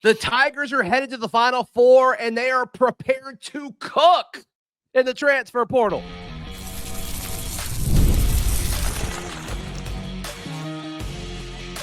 The Tigers are headed to the Final Four, and they are prepared to cook in the transfer portal.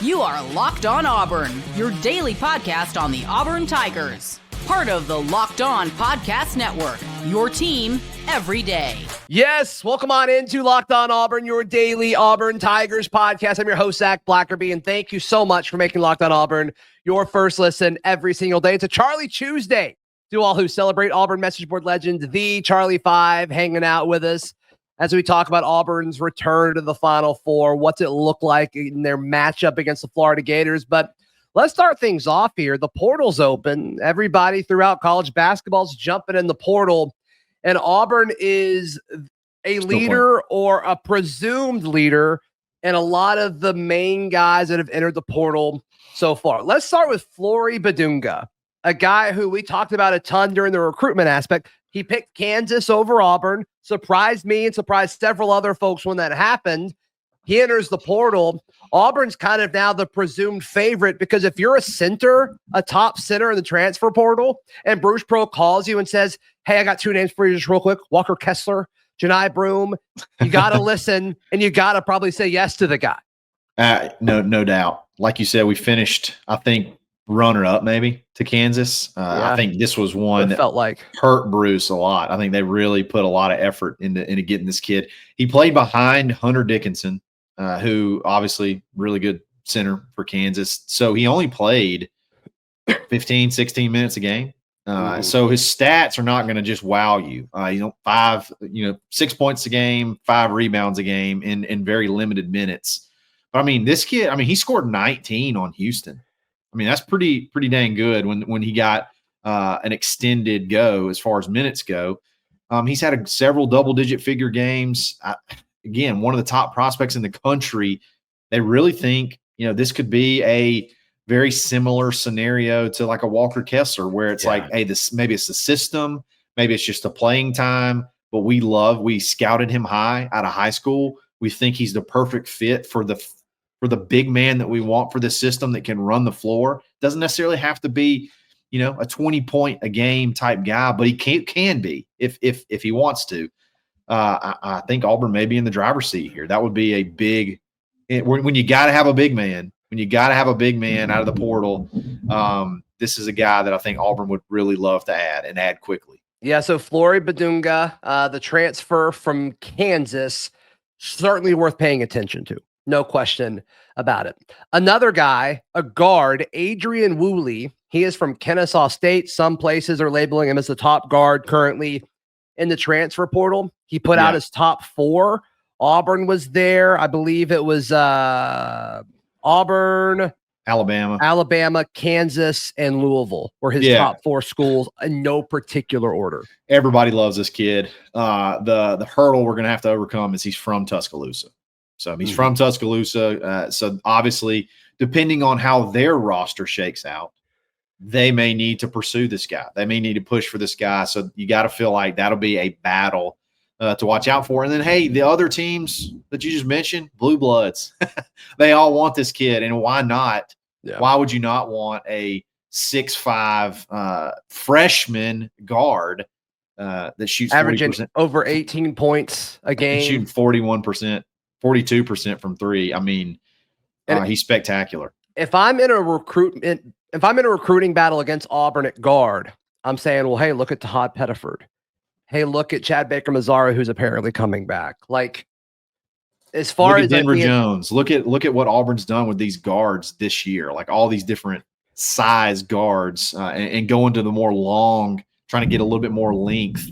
You are Locked On Auburn, your daily podcast on the Auburn Tigers. Part of the Locked On Podcast Network, your team every day. Yes, welcome on into Locked On Auburn, your daily Auburn Tigers podcast. I'm your host, Zac Blackerby, and thank you so much for making Locked On Auburn your first listen every single day. It's a Charlie Tuesday to all who celebrate Auburn message board legend, the Charlie 5, hanging out with us as we talk about Auburn's return to the Final Four. What's it look like in their matchup against the Florida Gators? But let's start things off here. The portal's open. Everybody throughout college basketball's jumping in the portal, and Auburn is a leader or a presumed leader in a lot of the main guys that have entered the portal so far. Let's start with Flory Bidunga, a guy who we talked about a ton during the recruitment aspect. He picked Kansas over Auburn, surprised me and surprised several other folks when that happened. He enters the portal. Auburn's kind of now the presumed favorite because if you're a center, a top center in the transfer portal, and Bruce Pro calls you and says, hey, I got two names for you just real quick, Walker Kessler, Janai Broom, you got to listen and you got to probably say yes to the guy. No doubt. Like you said, we finished, I think, runner-up maybe to Kansas. Yeah. I think this was one that felt like hurt Bruce a lot. I think they really put a lot of effort into getting this kid. He played behind Hunter Dickinson, who obviously really good center for Kansas. So he only played 15, 16 minutes a game. So his stats are not going to just wow you. 6 points a game, 5 rebounds a game in very limited minutes. But I mean, this kid, he scored 19 on Houston. I mean, that's pretty dang good when he got an extended go as far as minutes go. He's had several double-digit figure games. Again, one of the top prospects in the country. They really think, this could be a very similar scenario to like a Walker Kessler, where it's like, hey, this maybe it's the system, maybe it's just the playing time, but we scouted him high out of high school. We think he's the perfect fit for the big man that we want for the system that can run the floor. Doesn't necessarily have to be, a 20-point a game type guy, but he can be if he wants to. I think Auburn may be in the driver's seat here. That would be a big when you got to have a big man. When you got to have a big man out of the portal, this is a guy that I think Auburn would really love to add quickly. Yeah, so Flory Bidunga, the transfer from Kansas, certainly worth paying attention to. No question about it. Another guy, a guard, Adrian Wooley. He is from Kennesaw State. Some places are labeling him as the top guard currently in the transfer portal. He put out his top 4. Auburn was there. I believe it was Auburn, Alabama, Kansas, and Louisville were his top 4 schools in no particular order. Everybody loves this kid. The hurdle we're going to have to overcome is he's from Tuscaloosa. So he's from Tuscaloosa. So obviously, depending on how their roster shakes out, they may need to pursue this guy. They may need to push for this guy. So you got to feel like that'll be a battle to watch out for. And then, hey, the other teams that you just mentioned, Blue Bloods, they all want this kid. And why not? Yeah. Why would you not want a 6'5" freshman guard that shoots averaging 40%, over 18 points a game, shooting 41%, 42% from 3? I mean, he's spectacular. If I'm in a recruiting battle against Auburn at guard, I'm saying, well, hey, look at Todd Pettiford. Hey, look at Chad Baker-Mazara, who's apparently coming back. Like, as far as Denver Jones, look at what Auburn's done with these guards this year, like all these different size guards, and going to the more long, trying to get a little bit more length.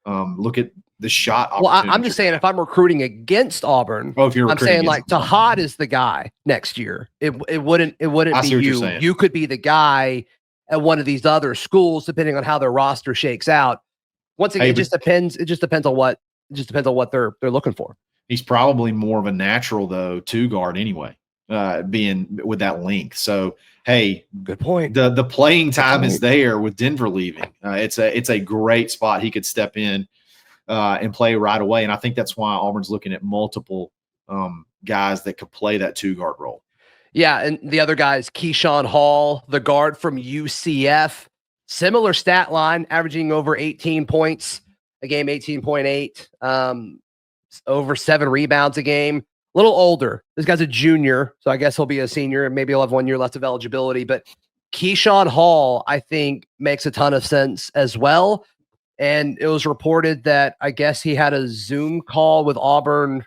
Look at the shot. Well, I'm just saying, if I'm recruiting against Auburn, I'm saying like Tahad is the guy next year. It wouldn't be you. You could be the guy at one of these other schools, depending on how their roster shakes out. Once again, it just depends on what they're looking for. He's probably more of a natural though, 2 guard anyway, being with that length. So hey, good point. The playing time is there with Denver leaving. It's a great spot he could step in and play right away. And I think that's why Auburn's looking at multiple guys that could play that 2 guard role. Yeah, and the other guy is Keyshawn Hall, the guard from UCF. Similar stat line, averaging over 18 points a game, 18.8, over 7 rebounds a game. A little older. This guy's a junior, so I guess he'll be a senior, and maybe he'll have 1 year left of eligibility. But Keyshawn Hall, I think, makes a ton of sense as well. And it was reported that I guess he had a Zoom call with Auburn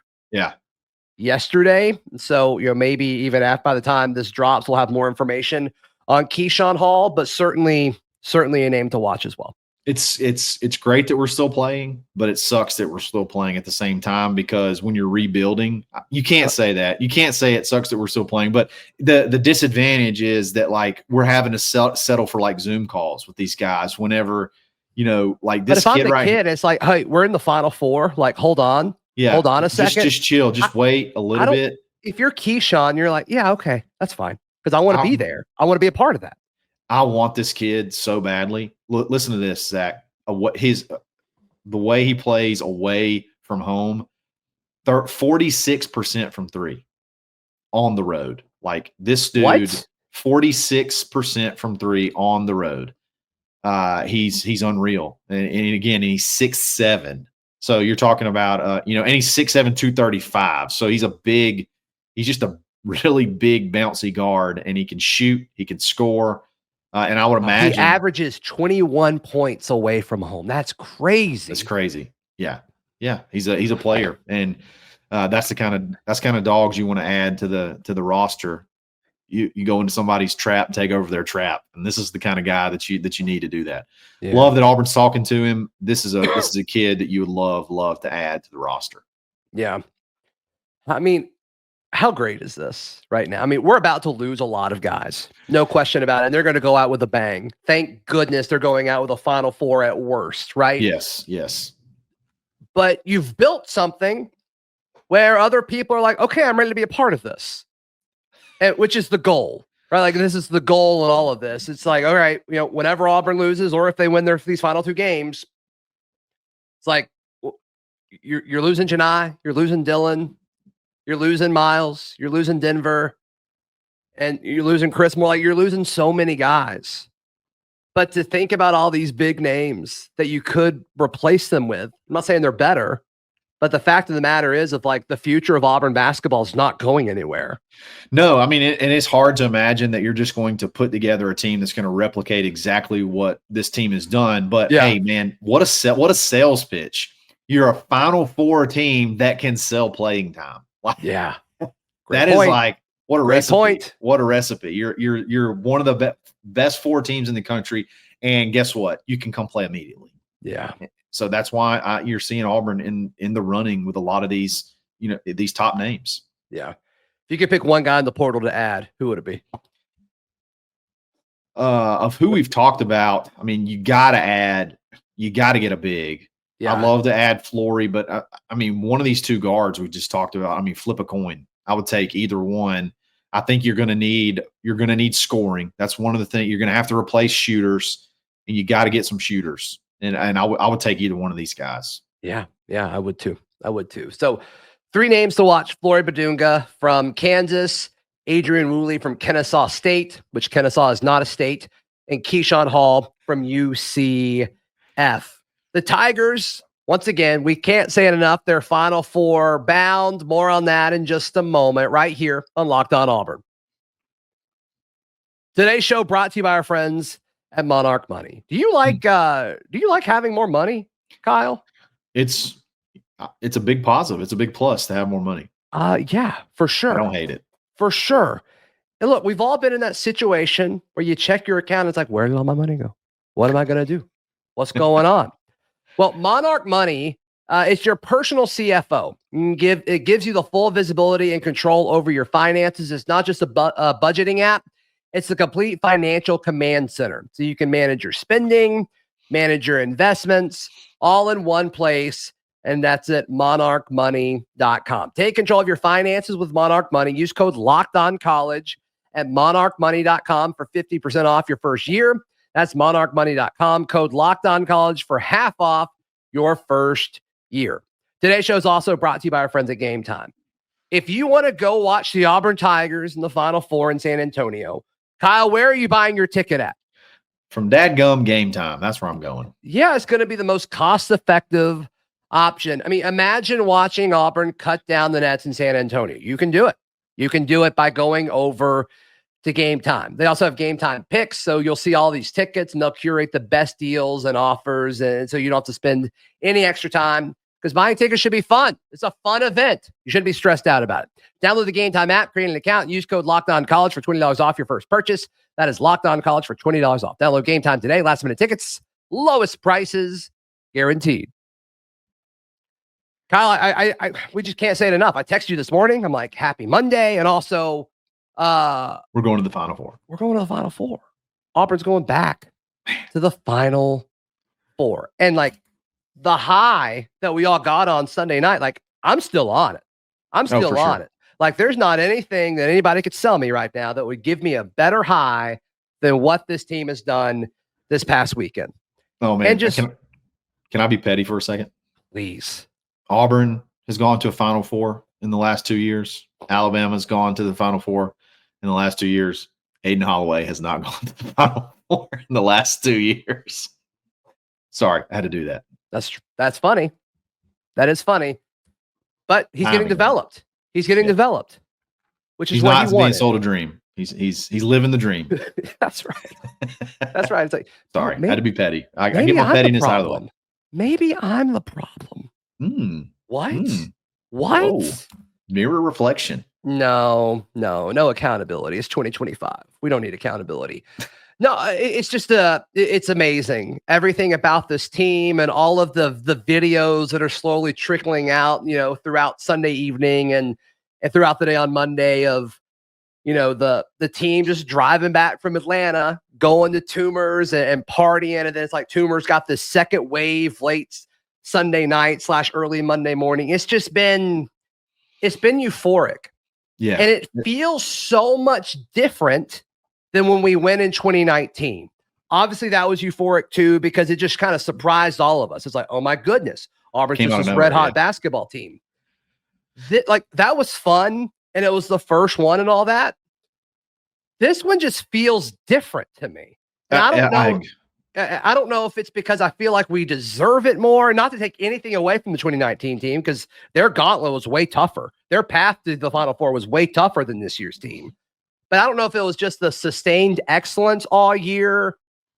yesterday. So, maybe even by the time this drops, we'll have more information on Keyshawn Hall, but certainly a name to watch as well. It's great that we're still playing, but it sucks that we're still playing at the same time, because when you're rebuilding, you can't say that. You can't say it sucks that we're still playing, but the disadvantage is that like we're having to settle for like Zoom calls with these guys whenever, like this but if kid I'm the kid, it's like, hey, we're in the Final Four. Like, hold on. Yeah. Hold on a second. Just chill. Just wait a little bit. If you're Keyshawn, you're like, yeah, okay, that's fine. Because I want to be there. I want to be a part of that. I want this kid so badly. Listen to this, Zach. The way he plays away from home, 46% from 3 on the road. Like this dude, 46% from 3 on the road. He's unreal. And again, he's 6'7". So you're talking about, and he's 6'7", 235. So he's just a really big bouncy guard, and he can shoot, he can score. And I would imagine he averages 21 points away from home. That's crazy. That's crazy. Yeah. Yeah. He's a player. And that's kind of dogs you want to add to the roster. You go into somebody's trap, take over their trap. And this is the kind of guy that you need to do that. Yeah. Love that Auburn's talking to him. This is a kid that you would love to add to the roster. Yeah. I mean, how great is this right now? I mean, we're about to lose a lot of guys. No question about it. And they're going to go out with a bang. Thank goodness they're going out with a Final Four at worst, right? Yes. But you've built something where other people are like, okay, I'm ready to be a part of this. Which is the goal, right? Like, this is the goal in all of this. It's like, all right, whenever Auburn loses or if they win these final 2 games, it's like, you're losing Janai, you're losing Dylan, you're losing Miles, you're losing Denver, and you're losing Chris Moore. Like, you're losing so many guys. But to think about all these big names that you could replace them with, I'm not saying they're better, but the fact of the matter is, the future of Auburn basketball is not going anywhere. No, I mean, and it's hard to imagine that you're just going to put together a team that's going to replicate exactly what this team has done. But hey, man, what a sales pitch! You're a Final Four team that can sell playing time. Like, yeah, that is like what a recipe. Point. What a recipe! You're one of the best 4 teams in the country, and guess what? You can come play immediately. Yeah. So that's why you're seeing Auburn in the running with a lot of these, these top names. Yeah. If you could pick one guy in the portal to add, who would it be? Of who we've talked about, I mean, you got to get a big. Yeah. I'd love to add Flory, but I mean, one of these 2 guards we just talked about, I mean, flip a coin. I would take either one. I think you're going to need scoring. That's one of the things. You're going to have to replace shooters, and you got to get some shooters. And I would take either one of these guys. Yeah, I would too. So 3 names to watch: Flory Bidunga from Kansas, Adrian Wooley from Kennesaw State, which Kennesaw is not a state, and Keyshawn Hall from UCF. The Tigers, once again, we can't say it enough, they're Final Four bound. More on that in just a moment, right here on Locked On Auburn. Today's show brought to you by our friends at Monarch Money. Do you like having more money, Kyle? It's a big positive. It's a big plus to have more money. Yeah, for sure. I don't hate it. For sure. And look, we've all been in that situation where you check your account. It's like, where did all my money go? What am I going to do? What's going on? Well, Monarch Money, it's your personal CFO. It gives you the full visibility and control over your finances. It's not just a budgeting app. It's the complete financial command center. So you can manage your spending, manage your investments, all in one place. And that's at monarchmoney.com. Take control of your finances with Monarch Money. Use code LOCKEDONCollege at monarchmoney.com for 50% off your first year. That's monarchmoney.com. Code LOCKEDONCollege for half off your first year. Today's show is also brought to you by our friends at Game Time. If you want to go watch the Auburn Tigers in the Final Four in San Antonio, Kyle, where are you buying your ticket at? From dadgum Game Time. That's where I'm going. Yeah, it's going to be the most cost-effective option. I mean, imagine watching Auburn cut down the nets in San Antonio. You can do it. You can do it by going over to Game Time. They also have Game Time picks, so you'll see all these tickets, and they'll curate the best deals and offers, and so you don't have to spend any extra time, because buying tickets should be fun. It's a fun event. You shouldn't be stressed out about it. Download the Game Time app, create an account, and use code LOCKEDONCollege for $20 off your first purchase. That is LOCKEDONCollege for $20 off. Download Game Time today. Last-minute tickets, lowest prices guaranteed. Kyle, we just can't say it enough. I texted you this morning. I'm like, happy Monday. And also, we're going to the Final Four. We're going to the Final Four. Auburn's going back to the Final Four. And like the high that we all got on Sunday night, like I'm still on it. I'm still on it. Like there's not anything that anybody could sell me right now that would give me a better high than what this team has done this past weekend. Oh man. And just, can I be petty for a second? Please. Auburn has gone to a Final Four in the last 2 years. Alabama's gone to the Final Four in the last 2 years. Aiden Holloway has not gone to the Final Four in the last 2 years. Sorry, I had to do that. That's funny. That is funny. But he's getting developed. He's getting developed, which is what he wanted. He's sold a dream. He's living the dream. That's right. That's right. It's like, sorry, I had to be petty. I get my pettiness out of the way. Maybe I'm the problem. What? What? Whoa. Mirror reflection. No accountability. It's 2025. We don't need accountability. No, it's just it's amazing. Everything about this team and all of the videos that are slowly trickling out, throughout Sunday evening and throughout the day on Monday of, the team just driving back from Atlanta, going to Toomer's and partying. And then it's like Toomer's got this second wave late Sunday night / early Monday morning. It's been euphoric. Yeah. And it feels so much different than when we went in 2019. Obviously, that was euphoric too, because it just kind of surprised all of us. It's like, oh my goodness, Auburn's just this red hot basketball team. That was fun, and it was the first one and all that. This one just feels different to me. And I don't know if it's because I feel like we deserve it more. Not to take anything away from the 2019 team, because their gauntlet was way tougher. Their path to the Final Four was way tougher than this year's team. But I don't know if it was just the sustained excellence all year,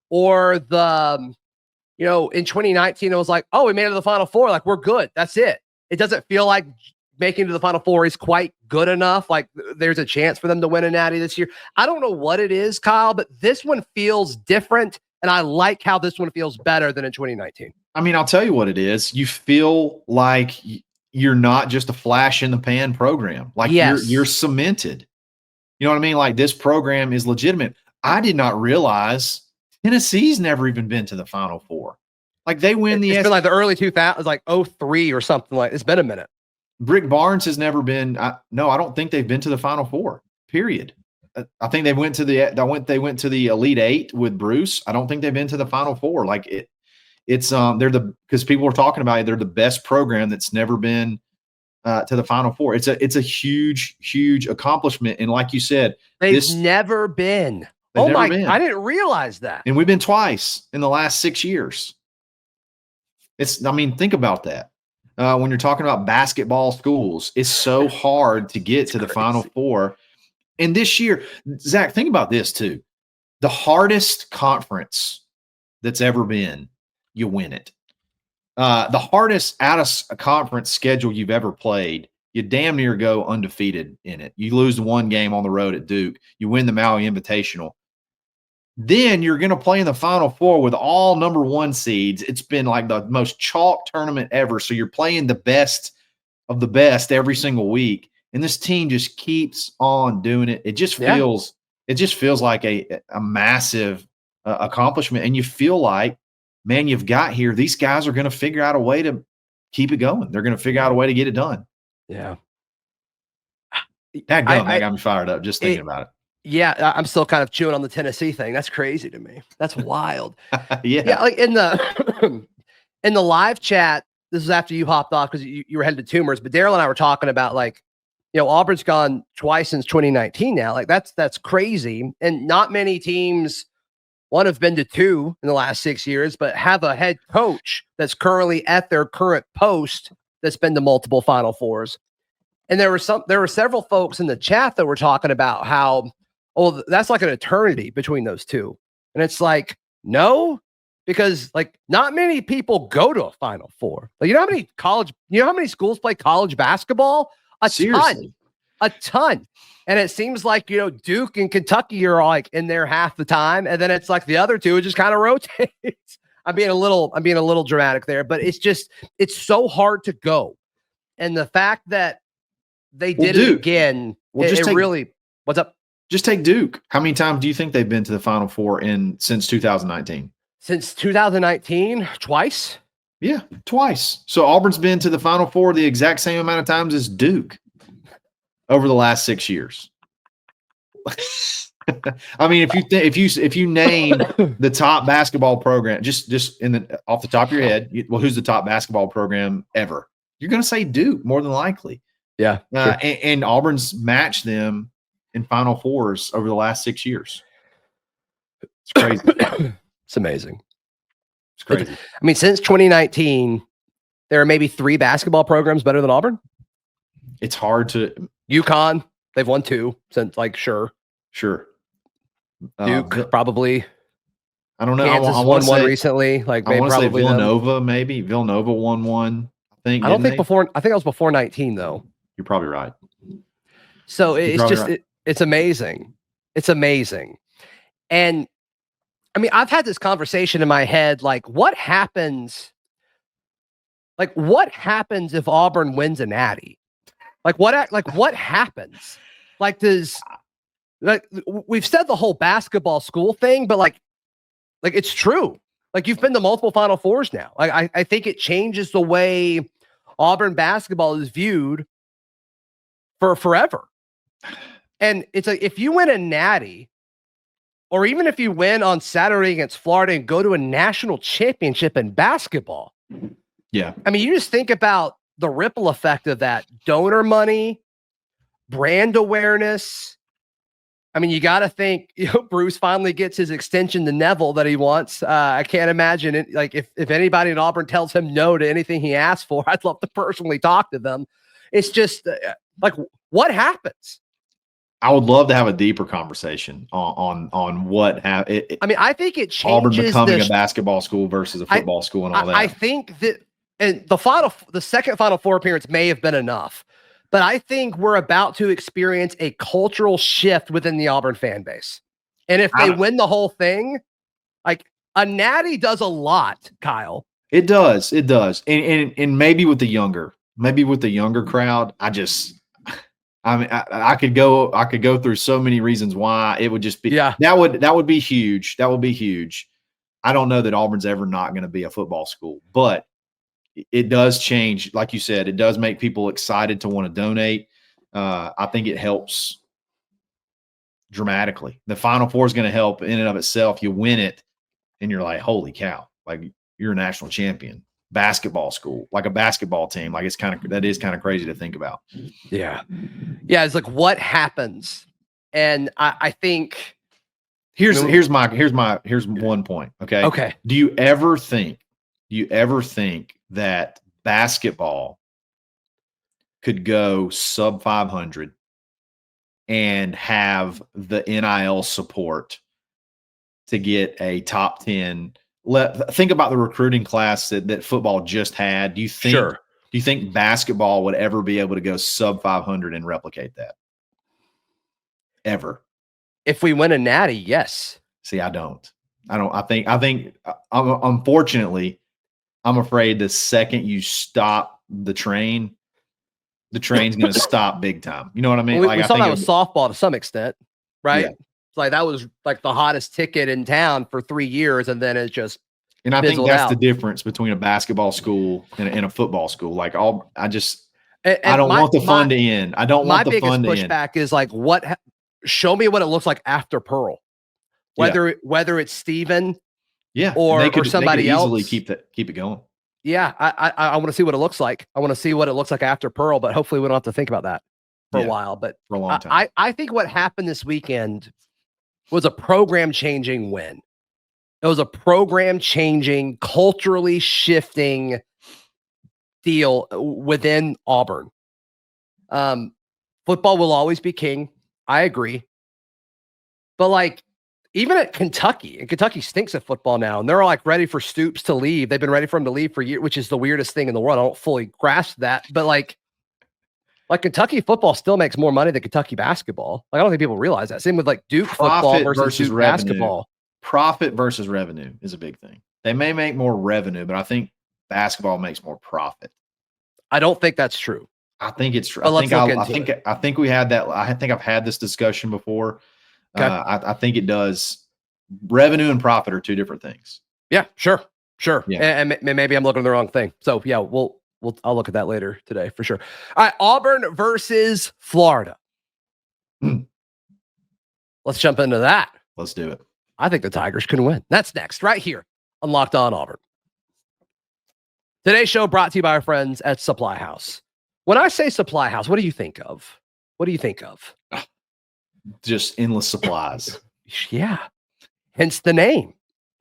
or the, in 2019, it was like, oh, we made it to the Final Four. Like, we're good. That's it. It doesn't feel like making it to the Final Four is quite good enough. Like there's a chance for them to win a natty this year. I don't know what it is, Kyle, but this one feels different. And I like how this one feels better than in 2019. I mean, I'll tell you what it is. You feel like you're not just a flash in the pan program. Like you're cemented. You know what I mean? Like this program is legitimate. I did not realize Tennessee's never even been to the Final Four. Like they win the. It's been like the early 2000s, like 2003 or something like. It's been a minute. Brick Barnes has never been. No, I don't think they've been to the Final Four. Period. I think they went to the Elite Eight with Bruce. I don't think they've been to the Final Four. Like because people were talking about it. They're the best program that's never been to the Final Four. It's a huge accomplishment. And like you said, they've never been. Oh my! I didn't realize that. And we've been twice in the last 6 years. Think about that. When you're talking about basketball schools, it's so hard to get to the Final Four. And this year, Zach, think about this too. The hardest conference that's ever been, you win it. The hardest out of a conference schedule you've ever played, you damn near go undefeated in it. You lose the one game on the road at Duke. You win the Maui Invitational. Then you're going to play in the Final Four with all number one seeds. It's been like the most chalk tournament ever. So you're playing the best of the best every single week. And this team just keeps on doing it. It just feels like a massive accomplishment. And you feel like, man, you've got here. These guys are going to figure out a way to keep it going. They're going to figure out a way to get it done. Yeah. That got me fired up just thinking about it. Yeah, I'm still kind of chewing on the Tennessee thing. That's crazy to me. That's wild. Yeah. Like in the live chat, this is after you hopped off because you were headed to Tumors, but Daryl and I were talking about like, Auburn's gone twice since 2019 now. Like that's crazy. And not many teams, one have been to 2 in the last 6 years, but have a head coach that's currently at their current post that's been to multiple Final Fours. And there were several folks in the chat that were talking about how, oh, that's like an eternity between those two. And it's like, no, because like not many people go to a Final Four. Like, you know how many schools play college basketball? Seriously. A ton. And it seems like, Duke and Kentucky are like in there half the time. And then it's like the other two just kind of rotates. I'm being a little dramatic there, but it's so hard to go. And the fact that they did it again, what's up? Just take Duke. How many times do you think they've been to the Final Four since 2019? Since 2019, twice? Yeah, twice. So Auburn's been to the Final Four the exact same amount of times as Duke over the last 6 years. I mean, if you name the top basketball program, just off the top of your head, who's the top basketball program ever? You're going to say Duke more than likely. Yeah. Sure. And Auburn's matched them in Final Fours over the last 6 years. It's crazy. It's amazing. It's crazy. I mean, since 2019, there are maybe 3 basketball programs better than Auburn. It's hard to. UConn, they've won 2 since, sure. Duke, probably. I don't know. Kansas won one recently. I want to say Villanova, maybe. Villanova won one. I think that was before 19, though. You're probably right. So it's amazing. It's amazing. And I mean, I've had this conversation in my head, like what happens if Auburn wins a natty? What happens? We've said the whole basketball school thing, but like it's true. Like you've been to multiple Final Fours now. I think it changes the way Auburn basketball is viewed for forever. And it's like, if you win a natty, or even if you win on Saturday against Florida and go to a national championship in basketball. Yeah. I mean, you just think about the ripple effect of that. Donor money, brand awareness. I mean, you got to think, Bruce finally gets his extension to Neville that he wants. I can't imagine it. Like if anybody in Auburn tells him no to anything he asks for, I'd love to personally talk to them. It's just what happens? I would love to have a deeper conversation on what happened. I mean, I think it changes Auburn becoming a basketball school versus a football school and all that. I think that and the second Final Four appearance may have been enough. But I think we're about to experience a cultural shift within the Auburn fan base. And if they win the whole thing, like a natty does a lot, Kyle. It does. And maybe with the younger crowd, I could go through so many reasons why it would just be, that would be huge. That would be huge. I don't know that Auburn's ever not going to be a football school, but it does change. Like you said, it does make people excited to want to donate. I think it helps dramatically. The Final Four is going to help in and of itself. You win it and you're like, holy cow, like you're a national champion. Basketball school, like a basketball team. Like that is kind of crazy to think about. Yeah. It's like, what happens? And I think here's one point. Okay. Do you ever think that basketball could go sub 500 and have the NIL support to get a top 10? Think about the recruiting class that football just had. Do you think basketball would ever be able to go sub 500 and replicate that? Ever? If we win a natty, yes. See, I think unfortunately, I'm afraid the second you stop the train's going to stop big time. You know what I mean? We saw that with softball to some extent, right? Yeah. Like that was like the hottest ticket in town for 3 years, and then it just. And I think that's the difference between a basketball school and a football school. Like I don't want the fun to end. I don't want the fun to end. My biggest pushback is like, show me what it looks like after Pearl, whether it's Steven, or somebody else. Easily keep it going. Yeah, I want to see what it looks like. I want to see what it looks like after Pearl, but hopefully we don't have to think about that. for a while, but for a long time. I think what happened this weekend was a program changing win. It was a program changing, culturally shifting deal within Auburn. Football will always be king. I agree. But like, even at Kentucky, and Kentucky stinks at football now, and they're like ready for Stoops to leave. They've been ready for him to leave for years, which is the weirdest thing in the world. I don't fully grasp that, but like Kentucky football still makes more money than Kentucky basketball. Like, I don't think people realize that. Same with like Duke football versus Duke basketball. Profit versus revenue is a big thing. They may make more revenue, but I think basketball makes more profit. I don't think that's true. I think it's true. I think we had that. I think I've had this discussion before. Okay. I think it does. Revenue and profit are two different things. Yeah, sure. Yeah. And maybe I'm looking at the wrong thing. So yeah, I'll look at that later today for sure. All right, Auburn versus Florida. Let's jump into that. Let's do it. I think the Tigers can win. That's next, right here on Locked On Auburn. Today's show brought to you by our friends at SupplyHouse. When I say SupplyHouse, what do you think of? Just endless supplies. Yeah. Hence the name.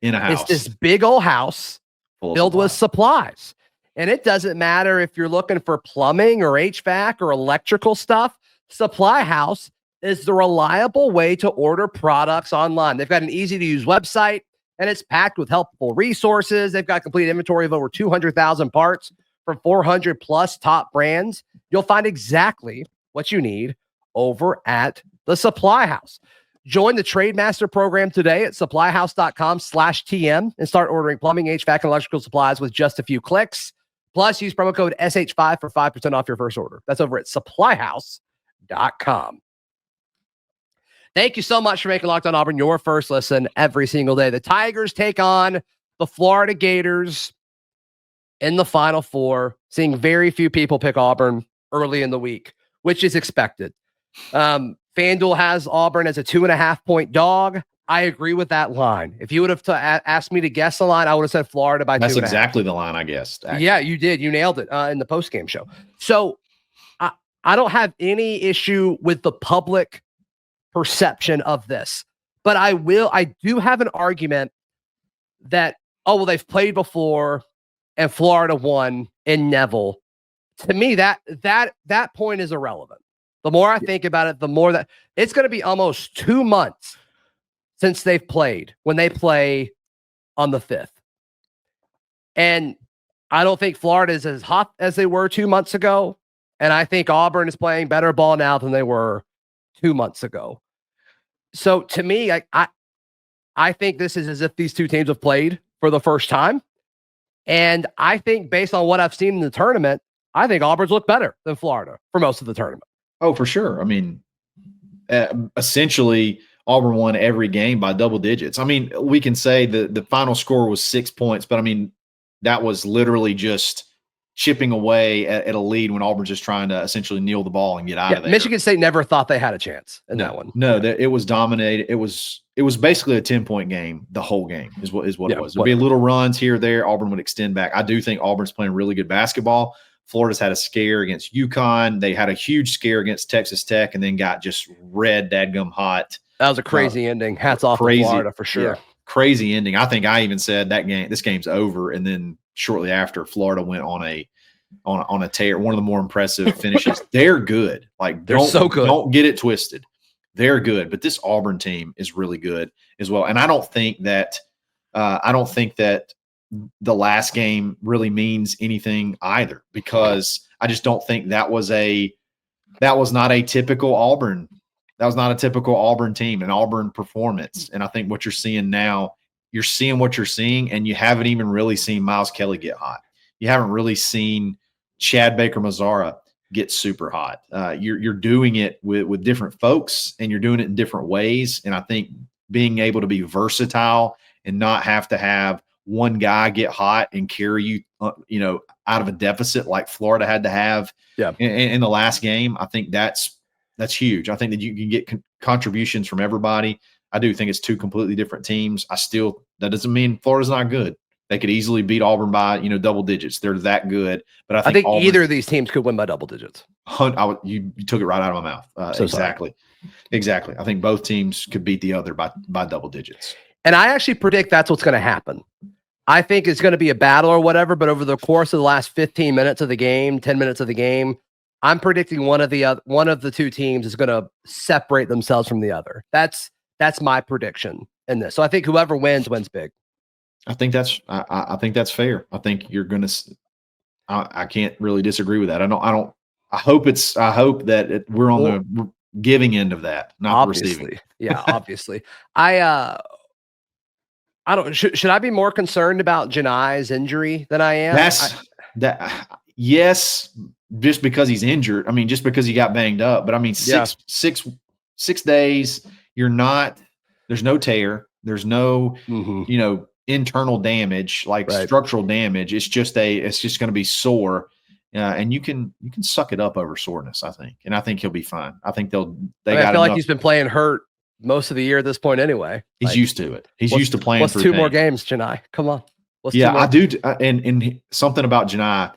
In a house. It's this big old house filled with supplies. And it doesn't matter if you're looking for plumbing or HVAC or electrical stuff. SupplyHouse is the reliable way to order products online. They've got an easy-to-use website, and it's packed with helpful resources. They've got complete inventory of over 200,000 parts from 400 plus top brands. You'll find exactly what you need over at the Supply House. Join the Trade Master program today at supplyhouse.com/TM and start ordering plumbing, HVAC, and electrical supplies with just a few clicks. Plus, use promo code SH5 for 5% off your first order. That's over at supplyhouse.com. Thank you so much for making Locked On Auburn your first listen every single day. The Tigers take on the Florida Gators in the Final Four, seeing very few people pick Auburn early in the week, which is expected. FanDuel has Auburn as a 2.5-point dog. I agree with that line. If you would have asked me to guess the line, I would have said Florida by 2.5. That's exactly the line I guessed. Actually. Yeah, you did. You nailed it in the postgame show. So I don't have any issue with the public perception of this, but I do have an argument that, they've played before and Florida won in Neville. To me, that point is irrelevant. The more I think about it, the more that it's going to be almost 2 months since they've played when they play on the 5th. And I don't think Florida is as hot as they were 2 months ago. And I think Auburn is playing better ball now than they were 2 months ago. So to me, I think this is as if these two teams have played for the first time. And I think based on what I've seen in the tournament, I think Auburn's looked better than Florida for most of the tournament. Oh, for sure. I mean, essentially, Auburn won every game by double digits. I mean, we can say the final score was 6 points, but I mean, that was literally just chipping away at a lead when Auburn's just trying to essentially kneel the ball and get out of there. Michigan State never thought they had a chance in that one. No, it was dominated. It was basically a 10-point game. The whole game is what it was. There'd be little runs here or there. Auburn would extend back. I do think Auburn's playing really good basketball. Florida's had a scare against UConn. They had a huge scare against Texas Tech and then got just red dadgum hot. That was a crazy ending. Hats off to Florida for sure. Yeah, crazy ending. I think I even said this game's over. And then shortly after, Florida went on a tear, one of the more impressive finishes. They're good. Like, they're so good. Don't get it twisted. They're good. But this Auburn team is really good as well. And I don't think that the last game really means anything either, because I just don't think that was not a typical Auburn. That was not a typical Auburn team, an Auburn performance. And I think what you're seeing now, you're seeing what you're seeing, and you haven't even really seen Miles Kelly get hot. You haven't really seen Chad Baker-Mazara get super hot. You're doing it with different folks, and you're doing it in different ways. And I think being able to be versatile and not have to have one guy get hot and carry you, out of a deficit like Florida had to have in the last game. I think that's huge. I think that you can get contributions from everybody. I do think it's two completely different teams. That doesn't mean Florida's not good. They could easily beat Auburn by, double digits. They're that good. But I think Auburn, either of these teams could win by double digits. You took it right out of my mouth. Exactly. Exactly. I think both teams could beat the other by double digits. And I actually predict that's what's going to happen. I think it's going to be a battle or whatever, but over the course of the last 15 minutes of the game, 10 minutes of the game, I'm predicting one of the two teams is going to separate themselves from the other. That's my prediction in this. So I think whoever wins big. I think that's fair. I think you're going to. I can't really disagree with that. I hope that we're on the giving end of that, not obviously. The receiving. Yeah, obviously. I don't. Should I be more concerned about Janai's injury than I am? Yes, just because he's injured. I mean, just because he got banged up. But I mean, 6 days. You're not. There's no tear. There's no. Internal damage, like structural damage. It's just going to be sore, and you can suck it up over soreness. I think, and I think he'll be fine. I think I feel like he's been playing hurt most of the year at this point anyway. He's used to it. He's used to playing. What's two more games, Janai? Come on. I do. And something about Janai,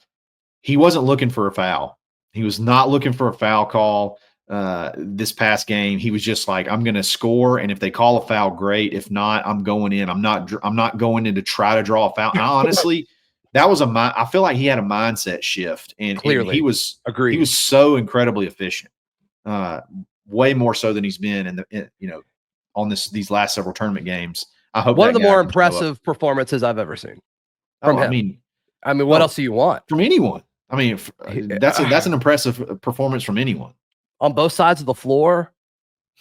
he wasn't looking for a foul. He was not looking for a foul call. This past game, he was just like, I'm going to score, and if they call a foul, great. If not, I'm going in. I'm not going in to try to draw a foul. And honestly, I feel like he had a mindset shift, and clearly he was agreed. He was so incredibly efficient, way more so than he's been on these last several tournament games. I hope one of the more impressive performances I've ever seen from him. I mean, what else do you want from anyone? I mean, that's an impressive performance from anyone. On both sides of the floor.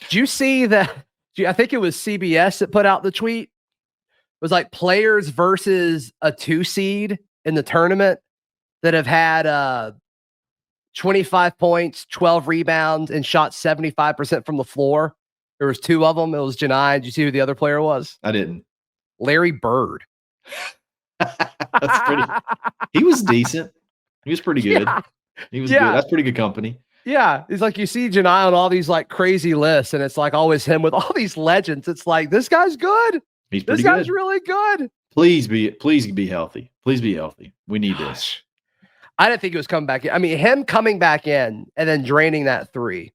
Did you see that? I think it was CBS that put out the tweet. It was like players versus a 2 seed in the tournament that have had 25 points, 12 rebounds, and shot 75% from the floor. There was 2 of them. It was Janai. Did you see who the other player was? I didn't. Larry Bird. That's pretty. He was decent. He was pretty good. Yeah. He was good. That's pretty good company. Yeah, it's like you see Janai on all these like crazy lists, and it's like always him with all these legends. It's like this guy's good. He's pretty good. This guy's really good. Please be healthy. Please be healthy. We need this. I didn't think it was coming back in. I mean, him coming back in and then draining that 3.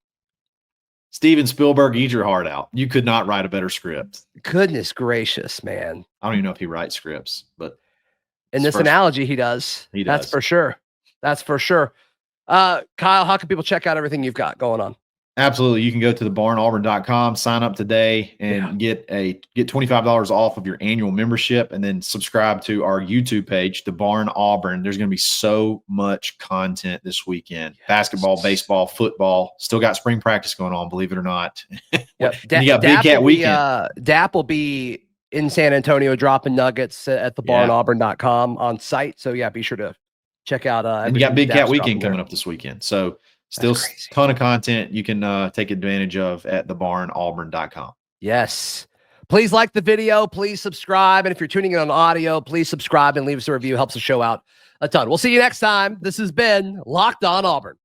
Steven Spielberg, eat your heart out. You could not write a better script. Goodness gracious, man. I don't even know if he writes scripts, but in this analogy, he does. That's for sure. That's for sure. Kyle, how can people check out everything you've got going on? Absolutely. You can go to thebarnauburn.com, sign up today, and get $25 off of your annual membership, and then subscribe to our YouTube page, The Barn Auburn. There's going to be so much content this weekend. Basketball, baseball, football. Still got spring practice going on, believe it or not. Yep. You got Big Cat Weekend. DAP will be in San Antonio dropping nuggets at thebarnauburn.com on site. So, be sure to check out. And you got Big Cat Weekend coming up this weekend. So, still a ton of content you can take advantage of at thebarnauburn.com. Yes. Please like the video. Please subscribe. And if you're tuning in on audio, please subscribe and leave us a review. Helps the show out a ton. We'll see you next time. This has been Locked On Auburn.